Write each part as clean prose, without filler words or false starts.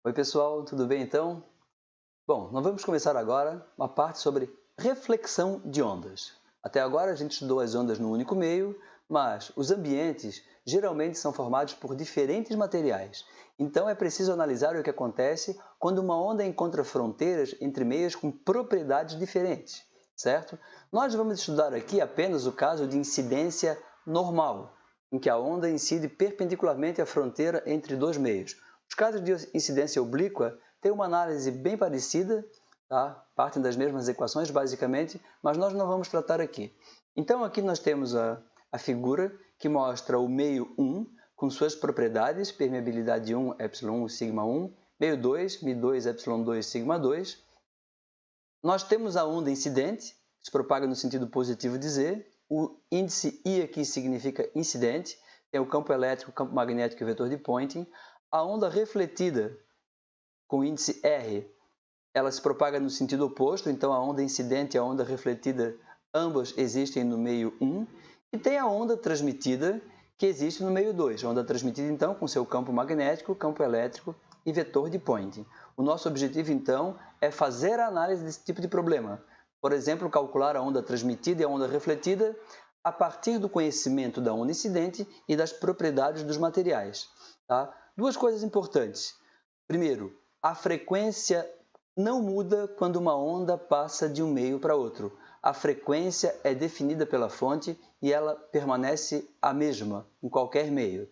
Oi pessoal, tudo bem então? Bom, nós vamos começar agora uma parte sobre reflexão de ondas. Até agora a gente estudou as ondas no único meio, mas os ambientes geralmente são formados por diferentes materiais. Então é preciso analisar o que acontece quando uma onda encontra fronteiras entre meios com propriedades diferentes, certo? Nós vamos estudar aqui apenas o caso de incidência normal, em que a onda incide perpendicularmente à fronteira entre dois meios. Os casos de incidência oblíqua têm uma análise bem parecida, tá? Partem das mesmas equações basicamente, mas nós não vamos tratar aqui. Então aqui nós temos a figura que mostra o meio 1 com suas propriedades, permeabilidade 1, ε1, sigma 1, meio 2, μ2, ε2, sigma 2. Nós temos a onda incidente, que se propaga no sentido positivo de Z, o índice I aqui significa incidente, tem o campo elétrico, o campo magnético e o vetor de Poynting. A onda refletida, com índice R, ela se propaga no sentido oposto, então a onda incidente e a onda refletida, ambas existem no meio 1, e tem a onda transmitida, que existe no meio 2. A onda transmitida, então, com seu campo magnético, campo elétrico e vetor de Poynting. O nosso objetivo, então, é fazer a análise desse tipo de problema. Por exemplo, calcular a onda transmitida e a onda refletida a partir do conhecimento da onda incidente e das propriedades dos materiais. Tá? Duas coisas importantes. Primeiro, a frequência não muda quando uma onda passa de um meio para outro. A frequência é definida pela fonte e ela permanece a mesma em qualquer meio.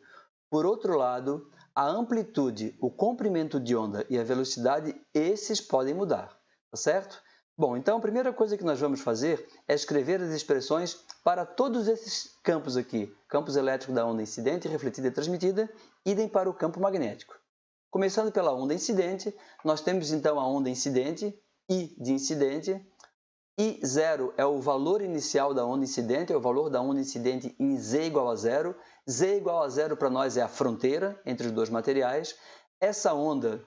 Por outro lado, a amplitude, o comprimento de onda e a velocidade, esses podem mudar, tá certo? Bom, então a primeira coisa que nós vamos fazer é escrever as expressões para todos esses campos aqui. Campos elétricos da onda incidente, refletida e transmitida, idem para o campo magnético. Começando pela onda incidente, nós temos então a onda incidente, I de incidente. I0 é o valor inicial da onda incidente, é o valor da onda incidente em Z igual a zero. Z igual a zero para nós é a fronteira entre os dois materiais. Essa onda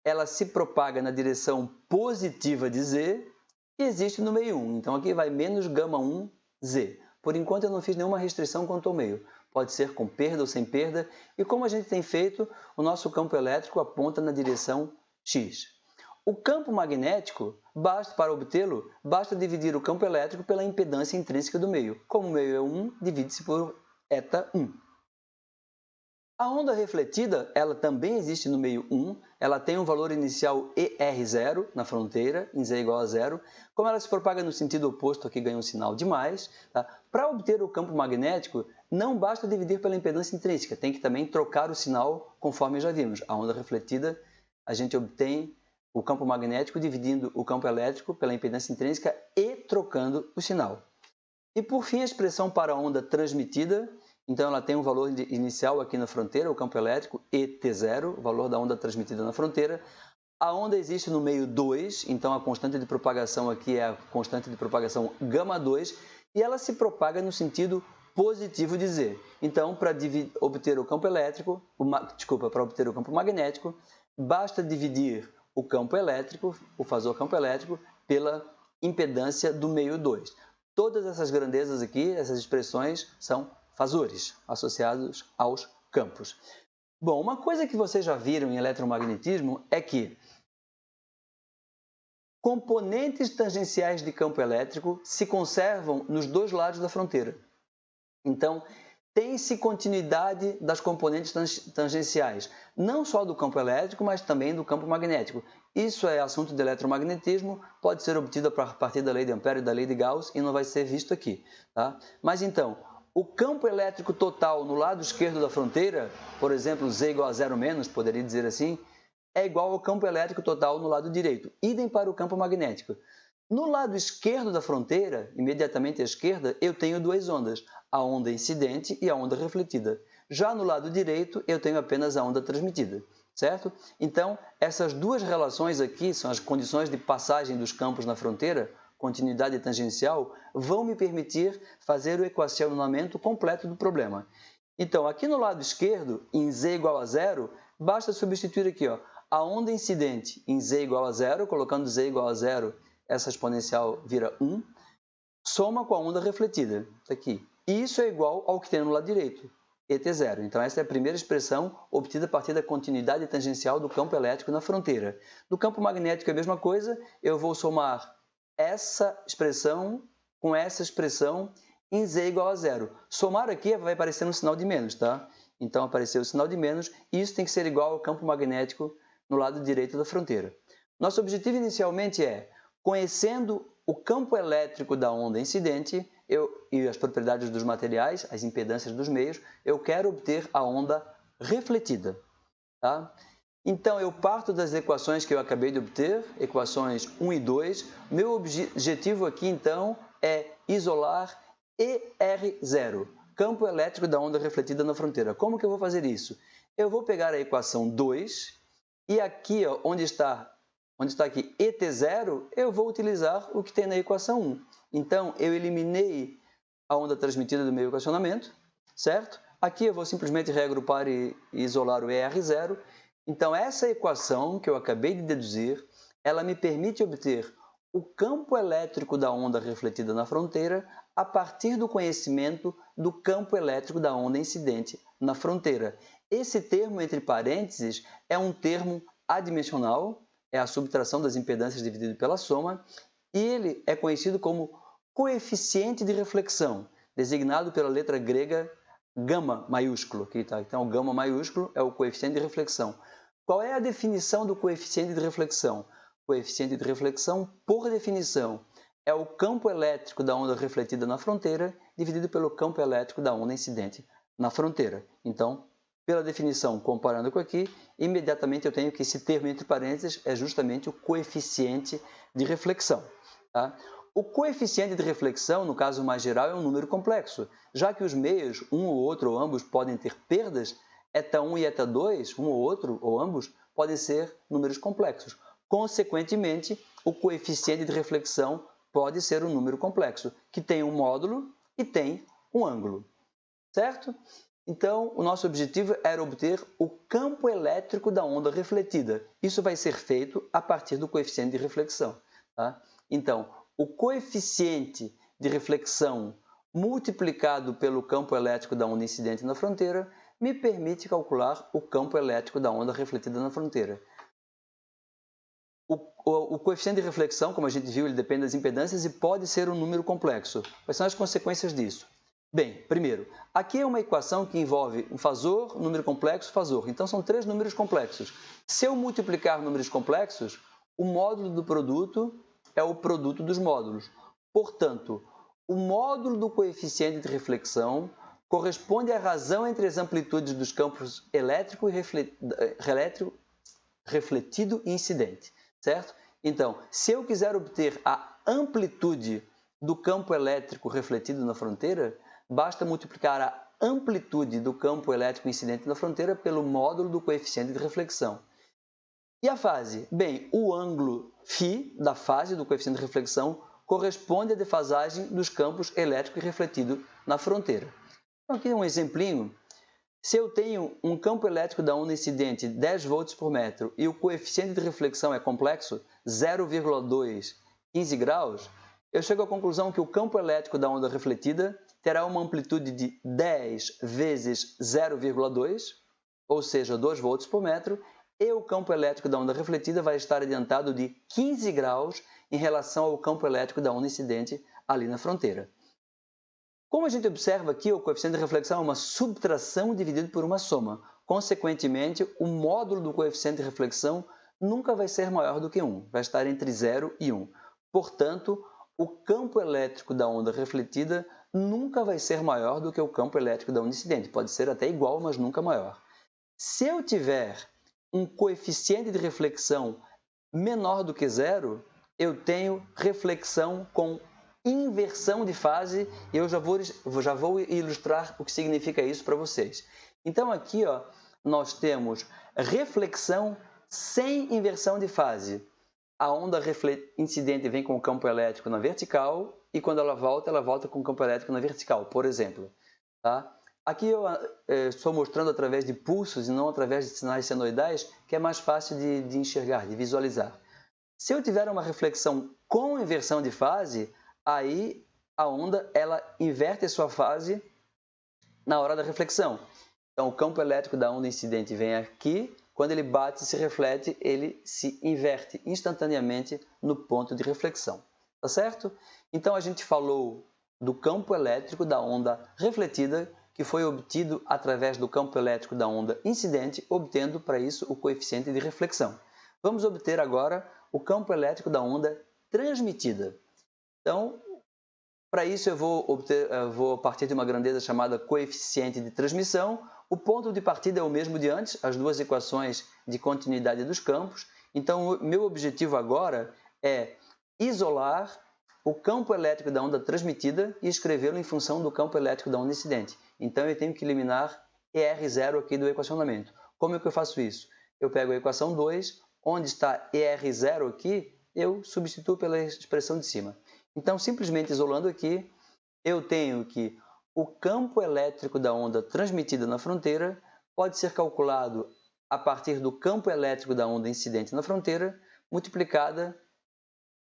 ela se propaga na direção positiva de Z e existe no meio 1. Então aqui vai menos gama 1 Z. Por enquanto eu não fiz nenhuma restrição quanto ao meio. Pode ser com perda ou sem perda. E como a gente tem feito, o nosso campo elétrico aponta na direção X. O campo magnético, para obtê-lo, basta dividir o campo elétrico pela impedância intrínseca do meio. Como o meio é 1, divide-se por eta1. A onda refletida, ela também existe no meio 1, ela tem um valor inicial ER0 na fronteira, em Z igual a zero. Como ela se propaga no sentido oposto, aqui ganha um sinal de mais. Tá? Para obter o campo magnético, não basta dividir pela impedância intrínseca, tem que também trocar o sinal, conforme já vimos. A onda refletida, a gente obtém o campo magnético dividindo o campo elétrico pela impedância intrínseca e trocando o sinal. E por fim, a expressão para a onda transmitida, então ela tem um valor inicial aqui na fronteira, o campo elétrico, ET0, o valor da onda transmitida na fronteira. A onda existe no meio 2, então a constante de propagação aqui é a constante de propagação γ2, e ela se propaga no sentido positivo de Z. Então, para obter o campo elétrico, para obter o campo magnético, basta dividir o campo elétrico, o fasor campo elétrico, pela impedância do meio 2. Todas essas grandezas aqui, essas expressões, são fasores associados aos campos. Bom, uma coisa que vocês já viram em eletromagnetismo é que componentes tangenciais de campo elétrico se conservam nos dois lados da fronteira. Então, tem-se continuidade das componentes tangenciais, não só do campo elétrico, mas também do campo magnético. Isso é assunto de eletromagnetismo, pode ser obtido a partir da lei de Ampère e da lei de Gauss e não vai ser visto aqui. Tá? Mas então, o campo elétrico total no lado esquerdo da fronteira, por exemplo, Z igual a zero menos, poderia dizer assim, é igual ao campo elétrico total no lado direito. Idem para o campo magnético. No lado esquerdo da fronteira, imediatamente à esquerda, eu tenho duas ondas, a onda incidente e a onda refletida. Já no lado direito, eu tenho apenas a onda transmitida, certo? Então, essas duas relações aqui são as condições de passagem dos campos na fronteira, continuidade tangencial, vão me permitir fazer o equacionamento completo do problema. Então, aqui no lado esquerdo, em Z igual a zero, basta substituir aqui, ó, a onda incidente em Z igual a zero, colocando Z igual a zero, essa exponencial vira 1, soma com a onda refletida, aqui. E isso é igual ao que tem no lado direito. ET0. Então, essa é a primeira expressão obtida a partir da continuidade tangencial do campo elétrico na fronteira. No campo magnético é a mesma coisa, eu vou somar essa expressão com essa expressão em Z igual a zero. Somar aqui vai aparecer um sinal de menos, tá? Então, apareceu o sinal de menos e isso tem que ser igual ao campo magnético no lado direito da fronteira. Nosso objetivo inicialmente é, conhecendo o campo elétrico da onda incidente e as propriedades dos materiais, as impedâncias dos meios, eu quero obter a onda refletida. Tá? Então, eu parto das equações que eu acabei de obter, equações 1 e 2. Meu objetivo aqui, então, é isolar ER0, campo elétrico da onda refletida na fronteira. Como que eu vou fazer isso? Eu vou pegar a equação 2 e aqui, ó, onde está aqui ET0, eu vou utilizar o que tem na equação 1. Então, eu eliminei a onda transmitida do meu equacionamento, certo? Aqui eu vou simplesmente reagrupar e isolar o ER0. Então, essa equação que eu acabei de deduzir, ela me permite obter o campo elétrico da onda refletida na fronteira a partir do conhecimento do campo elétrico da onda incidente na fronteira. Esse termo, entre parênteses, é um termo adimensional, é a subtração das impedâncias dividido pela soma, e ele é conhecido como coeficiente de reflexão, designado pela letra grega gama maiúsculo. Aqui tá. Então, o gama maiúsculo é o coeficiente de reflexão. Qual é a definição do coeficiente de reflexão? Coeficiente de reflexão, por definição, é o campo elétrico da onda refletida na fronteira dividido pelo campo elétrico da onda incidente na fronteira. Então, pela definição, comparando com aqui, imediatamente eu tenho que esse termo entre parênteses é justamente o coeficiente de reflexão. Tá? O coeficiente de reflexão, no caso mais geral, é um número complexo. Já que os meios, um ou outro ou ambos, podem ter perdas, eta1 e eta2, um ou outro ou ambos, podem ser números complexos. Consequentemente, o coeficiente de reflexão pode ser um número complexo, que tem um módulo e tem um ângulo. Certo? Então, o nosso objetivo era obter o campo elétrico da onda refletida. Isso vai ser feito a partir do coeficiente de reflexão. Tá? Então, o coeficiente de reflexão multiplicado pelo campo elétrico da onda incidente na fronteira me permite calcular o campo elétrico da onda refletida na fronteira. O coeficiente de reflexão, como a gente viu, ele depende das impedâncias e pode ser um número complexo. Quais são as consequências disso? Bem, primeiro, aqui é uma equação que envolve um fasor, um número complexo, fasor. Então, são três números complexos. Se eu multiplicar números complexos, o módulo do produto é o produto dos módulos. Portanto, o módulo do coeficiente de reflexão corresponde à razão entre as amplitudes dos campos elétrico e refletido e incidente, certo? Então, se eu quiser obter a amplitude do campo elétrico refletido na fronteira, basta multiplicar a amplitude do campo elétrico incidente na fronteira pelo módulo do coeficiente de reflexão. E a fase? Bem, o ângulo φ da fase do coeficiente de reflexão corresponde à defasagem dos campos elétrico e refletido na fronteira. Então, aqui é um exemplinho. Se eu tenho um campo elétrico da onda incidente 10 volts por metro e o coeficiente de reflexão é complexo, 0,2, 15 graus, eu chego à conclusão que o campo elétrico da onda refletida terá uma amplitude de 10 vezes 0,2, ou seja, 2 volts por metro, e o campo elétrico da onda refletida vai estar adiantado de 15 graus em relação ao campo elétrico da onda incidente ali na fronteira. Como a gente observa aqui, o coeficiente de reflexão é uma subtração dividido por uma soma. Consequentemente, o módulo do coeficiente de reflexão nunca vai ser maior do que 1, vai estar entre 0 e 1. Portanto, o campo elétrico da onda refletida nunca vai ser maior do que o campo elétrico da onda incidente. Pode ser até igual, mas nunca maior. Se eu tiver um coeficiente de reflexão menor do que 0, eu tenho reflexão com inversão de fase e eu já vou ilustrar o que significa isso para vocês. Então aqui ó, nós temos reflexão sem inversão de fase. A onda incidente vem com o campo elétrico na vertical e quando ela volta com o campo elétrico na vertical, por exemplo. Tá? Aqui eu estou mostrando através de pulsos e não através de sinais senoidais, que é mais fácil de enxergar, de visualizar. Se eu tiver uma reflexão com inversão de fase, aí a onda ela inverte a sua fase na hora da reflexão. Então, o campo elétrico da onda incidente vem aqui, quando ele bate e se reflete, ele se inverte instantaneamente no ponto de reflexão. Tá certo? Então, a gente falou do campo elétrico da onda refletida, que foi obtido através do campo elétrico da onda incidente, obtendo para isso o coeficiente de reflexão. Vamos obter agora o campo elétrico da onda transmitida. Então, para isso eu vou partir de uma grandeza chamada coeficiente de transmissão. O ponto de partida é o mesmo de antes, as duas equações de continuidade dos campos. Então, o meu objetivo agora é isolar o campo elétrico da onda transmitida e escrevê-lo em função do campo elétrico da onda incidente. Então, eu tenho que eliminar ER0 aqui do equacionamento. Como é que eu faço isso? Eu pego a equação 2, onde está ER0 aqui, eu substituo pela expressão de cima. Então, simplesmente isolando aqui, eu tenho que o campo elétrico da onda transmitida na fronteira pode ser calculado a partir do campo elétrico da onda incidente na fronteira, multiplicada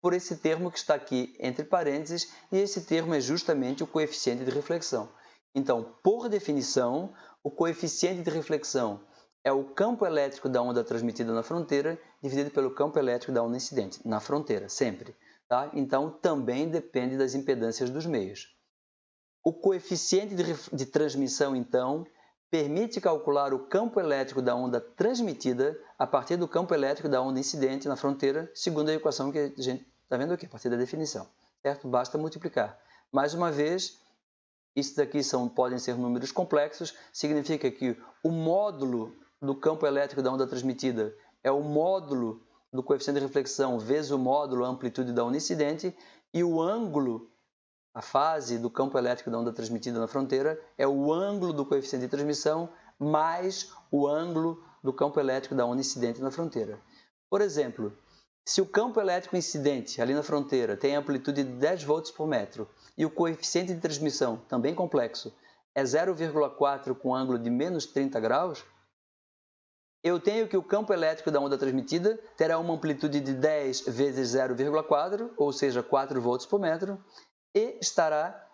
por esse termo que está aqui entre parênteses, e esse termo é justamente o coeficiente de reflexão. Então, por definição, o coeficiente de reflexão é o campo elétrico da onda transmitida na fronteira dividido pelo campo elétrico da onda incidente, na fronteira, sempre. Tá? Então, também depende das impedâncias dos meios. O coeficiente de transmissão, então, permite calcular o campo elétrico da onda transmitida a partir do campo elétrico da onda incidente na fronteira, segundo a equação que a gente está vendo aqui, a partir da definição. Certo? Basta multiplicar. Mais uma vez, isso daqui podem ser números complexos, significa que o módulo do campo elétrico da onda transmitida é o módulo do coeficiente de reflexão vezes o módulo a amplitude da onda incidente, e o ângulo, a fase do campo elétrico da onda transmitida na fronteira, é o ângulo do coeficiente de transmissão mais o ângulo do campo elétrico da onda incidente na fronteira. Por exemplo, se o campo elétrico incidente ali na fronteira tem amplitude de 10 volts por metro e o coeficiente de transmissão, também complexo, é 0,4 com ângulo de menos 30 graus, eu tenho que o campo elétrico da onda transmitida terá uma amplitude de 10 vezes 0,4, ou seja, 4 volts por metro, e estará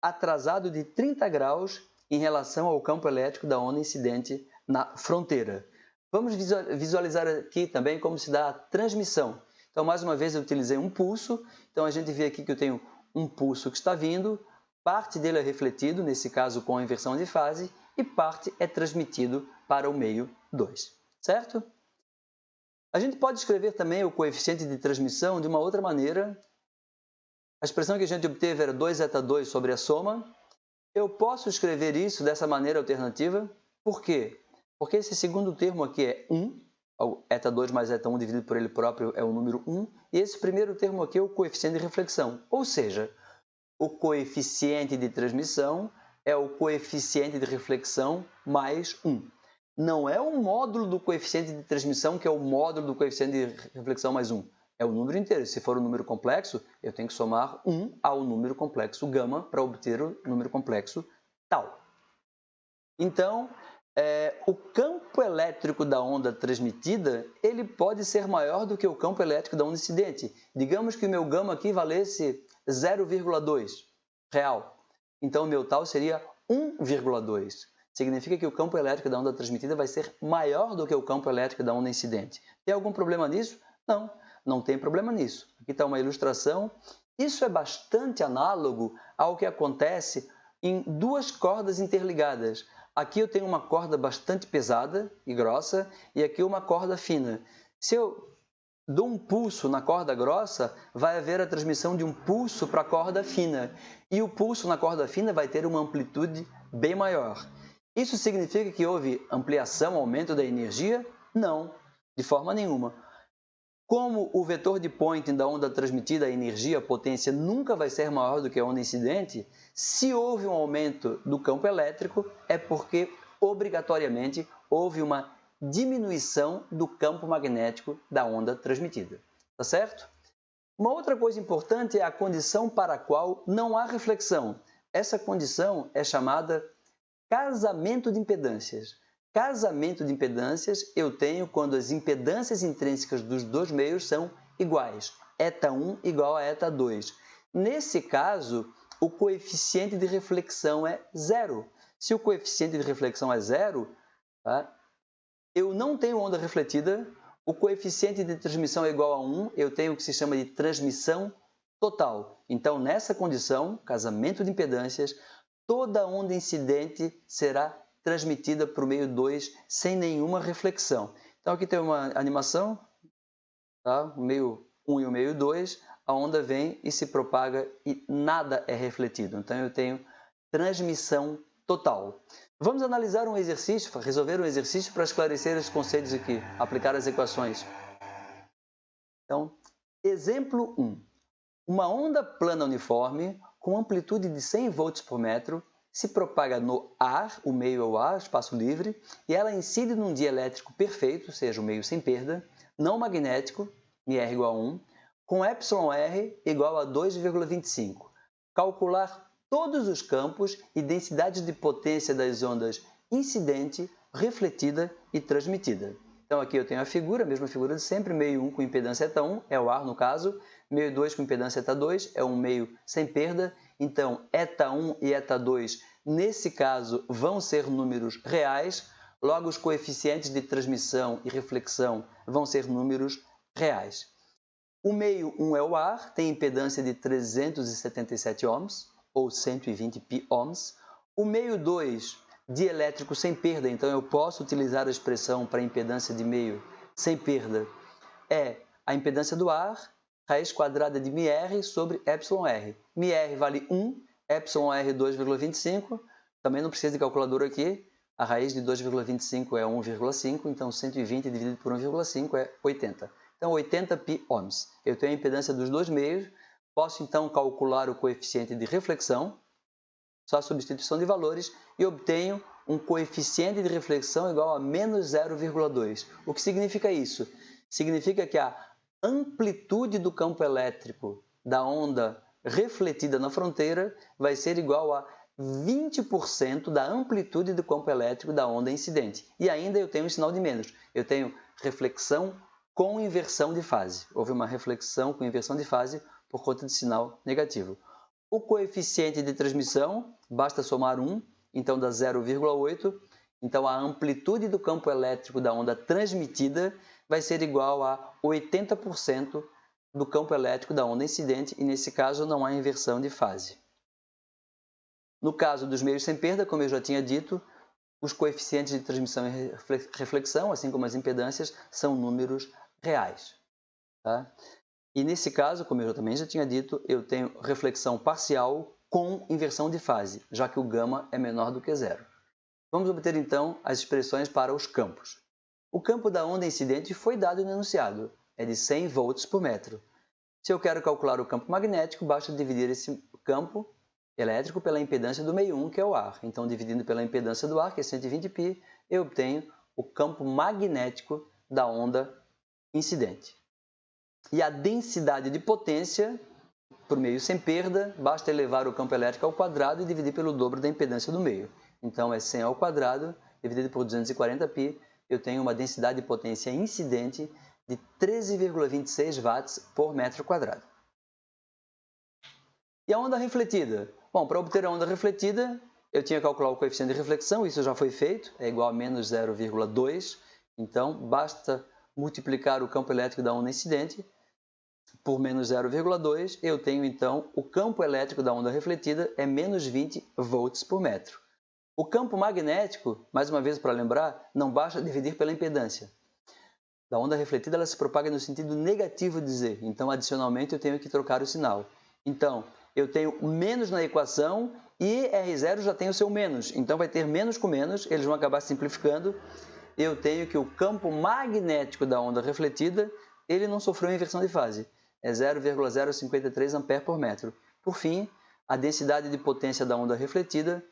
atrasado de 30 graus em relação ao campo elétrico da onda incidente na fronteira. Vamos visualizar aqui também como se dá a transmissão. Então, mais uma vez, eu utilizei um pulso. Então, a gente vê aqui que eu tenho um pulso que está vindo, parte dele é refletido, nesse caso com a inversão de fase, e parte é transmitido para o meio 2. Certo? A gente pode escrever também o coeficiente de transmissão de uma outra maneira. A expressão que a gente obteve era 2η2 sobre a soma. Eu posso escrever isso dessa maneira alternativa. Por quê? Porque esse segundo termo aqui é 1, eta2 mais eta1 dividido por ele próprio é o número 1, e esse primeiro termo aqui é o coeficiente de reflexão. Ou seja, o coeficiente de transmissão é o coeficiente de reflexão mais 1. Não é o módulo do coeficiente de transmissão que é o módulo do coeficiente de reflexão mais 1. É o número inteiro. Se for um número complexo, eu tenho que somar 1 ao número complexo γ para obter o número complexo tal. Então, o campo elétrico da onda transmitida ele pode ser maior do que o campo elétrico da onda incidente. Digamos que o meu γ aqui valesse 0,2 real. Então, o meu tal seria 1,2. Significa que o campo elétrico da onda transmitida vai ser maior do que o campo elétrico da onda incidente. Tem algum problema nisso? Não, não tem problema nisso. Aqui está uma ilustração. Isso é bastante análogo ao que acontece em duas cordas interligadas. Aqui eu tenho uma corda bastante pesada e grossa e aqui uma corda fina. Se eu dou um pulso na corda grossa, vai haver a transmissão de um pulso para a corda fina. E o pulso na corda fina vai ter uma amplitude bem maior. Isso significa que houve ampliação, aumento da energia? Não, de forma nenhuma. Como o vetor de Poynting da onda transmitida, a energia, a potência, nunca vai ser maior do que a onda incidente, se houve um aumento do campo elétrico, é porque, obrigatoriamente, houve uma diminuição do campo magnético da onda transmitida. Tá certo? Uma outra coisa importante é a condição para a qual não há reflexão. Essa condição é chamada casamento de impedâncias. Casamento de impedâncias eu tenho quando as impedâncias intrínsecas dos dois meios são iguais. Eta1 igual a eta2. Nesse caso, o coeficiente de reflexão é zero. Se o coeficiente de reflexão é zero, tá? Eu não tenho onda refletida, o coeficiente de transmissão é igual a 1, eu tenho o que se chama de transmissão total. Então, nessa condição, casamento de impedâncias, toda onda incidente será transmitida para o meio 2 sem nenhuma reflexão. Então, aqui tem uma animação, tá? O meio 1 e o meio 2, a onda vem e se propaga e nada é refletido. Então, eu tenho transmissão total. Vamos analisar um exercício, resolver um exercício para esclarecer os conceitos aqui, aplicar as equações. Então, exemplo 1. Uma onda plana uniforme com amplitude de 100 volts por metro se propaga no ar, o meio é o ar, espaço livre, e ela incide num dielétrico perfeito, ou seja, o meio sem perda, não magnético, μr igual a 1, com εr igual a 2,25. Calcular todos os campos e densidades de potência das ondas incidente, refletida e transmitida. Então aqui eu tenho a mesma figura de sempre, meio 1 com impedância eta1, é o ar no caso, meio 2 com impedância eta2, é um meio sem perda, então eta1 e eta2 nesse caso vão ser números reais, logo os coeficientes de transmissão e reflexão vão ser números reais. O meio 1 é o ar, tem impedância de 377 ohms, ou 120 pi-ohms. O meio 2, dielétrico sem perda, então eu posso utilizar a expressão para impedância de meio sem perda, é a impedância do ar, raiz quadrada de μr sobre εr. μr vale 1, εr 2,25, também não precisa de calculadora aqui, a raiz de 2,25 é 1,5, então 120 dividido por 1,5 é 80. Então 80 pi-ohms. Eu tenho a impedância dos dois meios, posso então calcular o coeficiente de reflexão, só a substituição de valores, e obtenho um coeficiente de reflexão igual a menos 0,2. O que significa isso? Significa que a amplitude do campo elétrico da onda refletida na fronteira vai ser igual a 20% da amplitude do campo elétrico da onda incidente. E ainda eu tenho um sinal de menos. Eu tenho reflexão com inversão de fase. Houve uma reflexão com inversão de fase por conta de sinal negativo. O coeficiente de transmissão, basta somar 1, então dá 0,8. Então a amplitude do campo elétrico da onda transmitida vai ser igual a 80% do campo elétrico da onda incidente, e nesse caso não há inversão de fase. No caso dos meios sem perda, como eu já tinha dito, os coeficientes de transmissão e reflexão, assim como as impedâncias, são números reais. Tá? E nesse caso, como eu também já tinha dito, eu tenho reflexão parcial com inversão de fase, já que o gama é menor do que zero. Vamos obter então as expressões para os campos. O campo da onda incidente foi dado no enunciado, é de 100 volts por metro. Se eu quero calcular o campo magnético, basta dividir esse campo elétrico pela impedância do meio 1, que é o ar. Então, dividindo pela impedância do ar, que é 120 π, eu obtenho o campo magnético da onda incidente. E a densidade de potência, por meio sem perda, basta elevar o campo elétrico ao quadrado e dividir pelo dobro da impedância do meio. Então, é 100 ao quadrado, dividido por 240 π, eu tenho uma densidade de potência incidente de 13,26 watts por metro quadrado. E a onda refletida? Bom, para obter a onda refletida, eu tinha que calcular o coeficiente de reflexão, isso já foi feito, é igual a menos 0,2. Então, basta multiplicar o campo elétrico da onda incidente por menos 0,2, eu tenho então o campo elétrico da onda refletida é menos 20 volts por metro. O campo magnético, mais uma vez para lembrar, não basta dividir pela impedância. Da onda refletida ela se propaga no sentido negativo de Z, então adicionalmente eu tenho que trocar o sinal. Então, eu tenho menos na equação e R0 já tem o seu menos, então vai ter menos com menos, eles vão acabar simplificando. Eu tenho que o campo magnético da onda refletida, ele não sofreu inversão de fase, é 0,053 ampere por metro. Por fim, a densidade de potência da onda refletida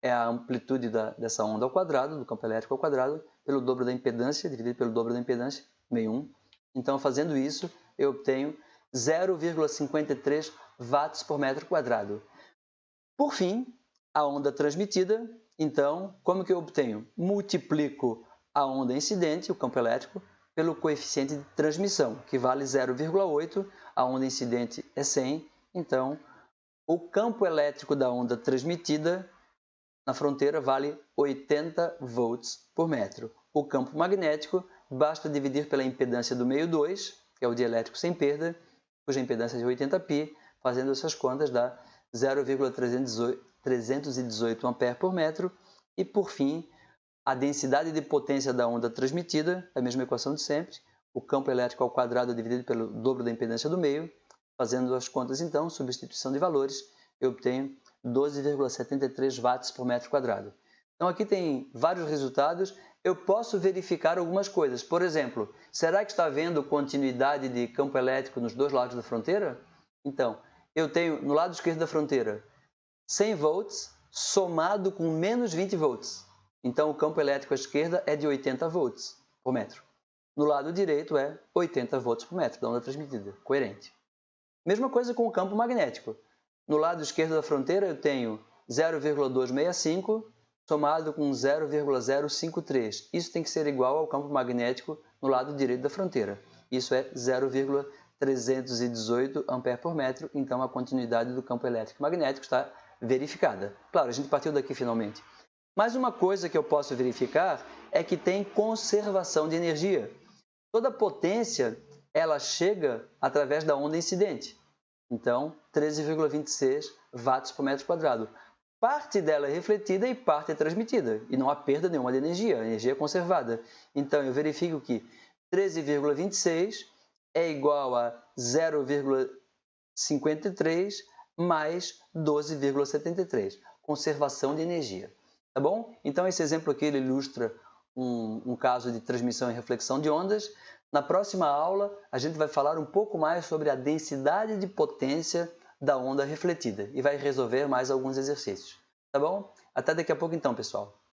é a amplitude dessa onda ao quadrado, do campo elétrico ao quadrado, pelo dobro da impedância, dividido pelo dobro da impedância, meio 1. Então, fazendo isso, eu obtenho 0,53 watts por metro quadrado. Por fim, a onda transmitida, então, como que eu obtenho? Multiplico a onda incidente, o campo elétrico, pelo coeficiente de transmissão, que vale 0,8, a onda incidente é 100, então, o campo elétrico da onda transmitida na fronteira vale 80 volts por metro. O campo magnético basta dividir pela impedância do meio 2, que é o dielétrico sem perda, cuja impedância é de 80π, fazendo essas contas dá 0,318 ampere por metro. E por fim, a densidade de potência da onda transmitida, a mesma equação de sempre, o campo elétrico ao quadrado dividido pelo dobro da impedância do meio. Fazendo as contas então, substituição de valores, eu obtenho 12,73 watts por metro quadrado. Então aqui tem vários resultados. Eu posso verificar algumas coisas. Por exemplo, será que está havendo continuidade de campo elétrico nos dois lados da fronteira? Então, eu tenho no lado esquerdo da fronteira 100 volts somado com menos 20 volts. Então o campo elétrico à esquerda é de 80 volts por metro. No lado direito é 80 volts por metro da onda transmitida, coerente. Mesma coisa com o campo magnético. No lado esquerdo da fronteira eu tenho 0,265 somado com 0,053. Isso tem que ser igual ao campo magnético no lado direito da fronteira. Isso é 0,318 ampere por metro, então a continuidade do campo elétrico magnético está verificada. Claro, a gente partiu daqui finalmente. Mas uma coisa que eu posso verificar é que tem conservação de energia. Toda potência ela chega através da onda incidente. Então, 13,26 watts por metro quadrado. Parte dela é refletida e parte é transmitida. E não há perda nenhuma de energia, a energia é conservada. Então, eu verifico que 13,26 é igual a 0,53 mais 12,73. Conservação de energia. Tá bom? Então, esse exemplo aqui ele ilustra um caso de transmissão e reflexão de ondas. Na próxima aula, a gente vai falar um pouco mais sobre a densidade de potência da onda refletida e vai resolver mais alguns exercícios. Tá bom? Até daqui a pouco então, pessoal.